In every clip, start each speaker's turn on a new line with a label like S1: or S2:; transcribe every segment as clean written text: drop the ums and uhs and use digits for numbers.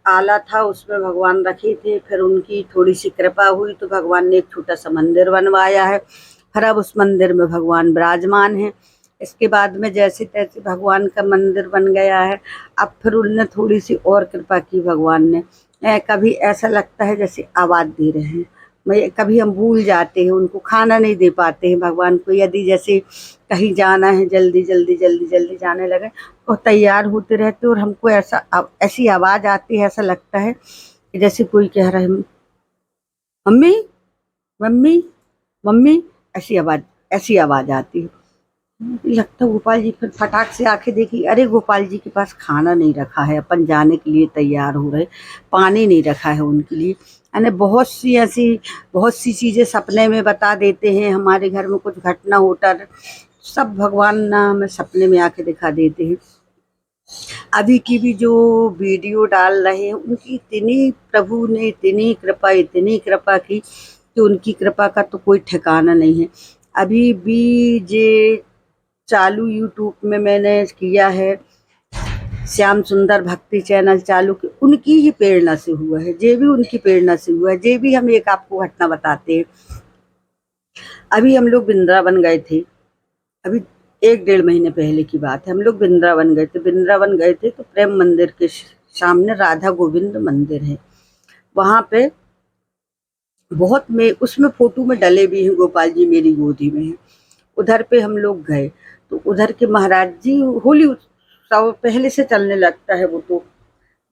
S1: आला था उसमें भगवान रखे थे, फिर उनकी थोड़ी सी कृपा हुई तो भगवान ने एक छोटा सा मंदिर बनवाया है। फिर अब उस मंदिर में भगवान विराजमान हैं। इसके बाद में जैसे तैसे भगवान का मंदिर बन गया है। अब फिर उनने थोड़ी सी और कृपा की भगवान ने। कभी ऐसा लगता है जैसे आवाज़ दे रहे हैं, मैं कभी हम भूल जाते हैं, उनको खाना नहीं दे पाते हैं भगवान को। यदि जैसे कहीं जाना है, जल्दी जल्दी जल्दी जल्दी जाने लगे और तैयार होते रहते और हमको ऐसी आवाज़ आती है, ऐसा लगता है कि जैसे कोई कह रहा है मम्मी मम्मी मम्मी, ऐसी आवाज़ आती है। लगता है गोपाल जी फिर फटाक से आके देखी, अरे गोपाल जी के पास खाना नहीं रखा है, अपन जाने के लिए तैयार हो रहे, पानी नहीं रखा है उनके लिए। यानी बहुत सी चीज़ें सपने में बता देते हैं। हमारे घर में कुछ घटना होता है, सब भगवान ना हमें सपने में आके दिखा देते हैं। अभी की भी जो वीडियो डाल रहे हैं, उनकी प्रभु ने इतनी कृपा की कि उनकी कृपा का तो कोई ठिकाना नहीं है। अभी भी जे चालू यूट्यूब में मैंने किया है, श्याम सुंदर भक्ति चैनल चालू की, उनकी ही प्रेरणा से हुआ है। जे भी उनकी प्रेरणा से हुआ है। जे भी हम एक आपको घटना बताते हैं। अभी हम लोग वृंदावन गए थे, अभी 1-1.5 महीने पहले की बात है। हम लोग वृंदावन गए थे तो प्रेम मंदिर के सामने राधा गोविंद मंदिर है। वहां पे उसमें फोटो में डले भी हैं गोपाल जी, मेरी गोदी में है। उधर पे हम लोग गए तो उधर के महाराज जी, होली उत्सव पहले से चलने लगता है, वो तो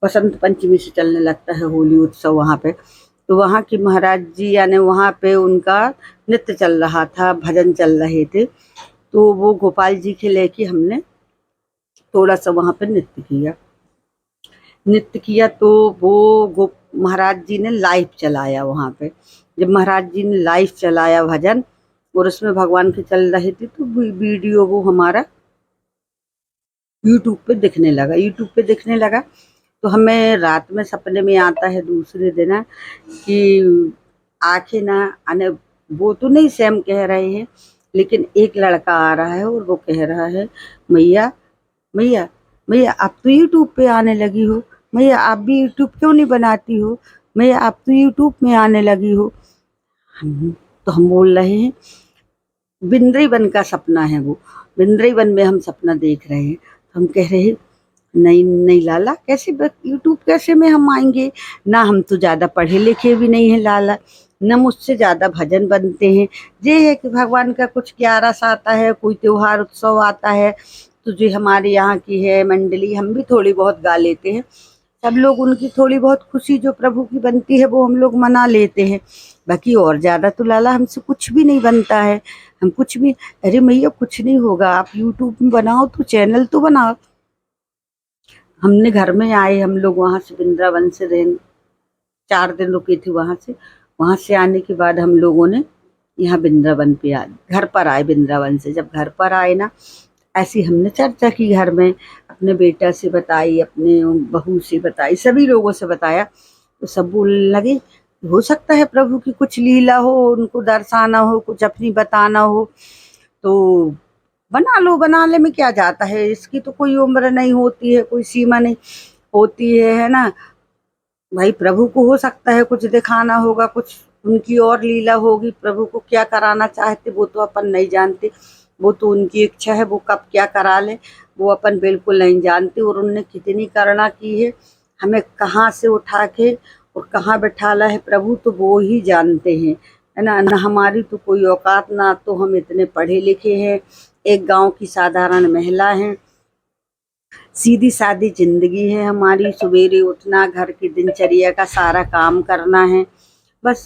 S1: बसंत पंचमी से चलने लगता है होली उत्सव वहाँ पे। तो वहाँ के महाराज जी यानी वहाँ पे उनका नृत्य चल रहा था, भजन चल रहे थे। तो वो गोपाल जी के लेके हमने थोड़ा सा वहाँ पे नृत्य किया तो वो महाराज जी ने लाइव चलाया वहाँ पे। जब महाराज जी ने लाइव चलाया भजन और उसमें भगवान के चल रहे थे तो वीडियो वो हमारा यूट्यूब पे दिखने लगा। तो हमें रात में सपने में आता है दूसरे दिन कि आंखें ना आने, वो तो नहीं सेम कह रहे हैं, लेकिन एक लड़का आ रहा है और वो कह रहा है मैया मैया मैया आप तो यूट्यूब पे आने लगी हो, मैया आप भी यूट्यूब क्यों नहीं बनाती हो, मैया आप तो यूट्यूब में आने लगी हो। हम बोल रहे हैं वृंदावन का सपना है, वो वृंदावन में हम सपना देख रहे हैं। तो हम कह रहे हैं नहीं नहीं लाला, कैसे यूट्यूब कैसे में हम आएंगे, ना हम तो ज़्यादा पढ़े लिखे भी नहीं हैं लाला, न मुझसे ज़्यादा भजन बनते हैं। ये है कि भगवान का कुछ 11 आता है, कोई त्योहार उत्सव आता है तो जो हमारे यहाँ की है मंडली, हम भी थोड़ी बहुत गा लेते हैं। सब लोग उनकी थोड़ी बहुत खुशी जो प्रभु की बनती है वो हम लोग मना लेते हैं। बाकी और ज़्यादा तो लाला हमसे कुछ भी नहीं बनता है, हम कुछ भी, अरे मैया कुछ नहीं होगा, आप यूट्यूब में बनाओ तो चैनल तो बनाओ। हमने घर में आए, हम लोग वहाँ से वृंदावन से 4 दिन रुके थे वहाँ से आने के बाद हम लोगों ने यहाँ वृंदावन पे घर पर आए। वृंदावन से जब घर पर आए ना, ऐसी हमने चर्चा की घर में, अपने बेटा से बताई, अपने बहू से बताई, सभी लोगों से बताया। तो सब बोलने लगे हो सकता है प्रभु की कुछ लीला हो, उनको दर्शाना हो, कुछ अपनी बताना हो तो बनाने में क्या जाता है, इसकी तो कोई उम्र नहीं होती है, कोई सीमा नहीं होती है ना भाई। प्रभु को हो सकता है कुछ दिखाना होगा, कुछ उनकी और लीला होगी, प्रभु को क्या कराना चाहते वो तो अपन नहीं जानते, वो तो उनकी इच्छा है, वो कब क्या करा ले वो अपन बिल्कुल नहीं जानते। और उनने कितनी करुणा की है, हमें कहाँ से उठा के और कहाँ बैठाला है प्रभु तो वो ही जानते हैं, है ना। न हमारी तो कोई औकात, ना तो हम इतने पढ़े लिखे हैं, एक गांव की साधारण महिला हैं, सीधी सादी जिंदगी है हमारी। सवेरे उठना, घर की दिनचर्या का सारा काम करना है,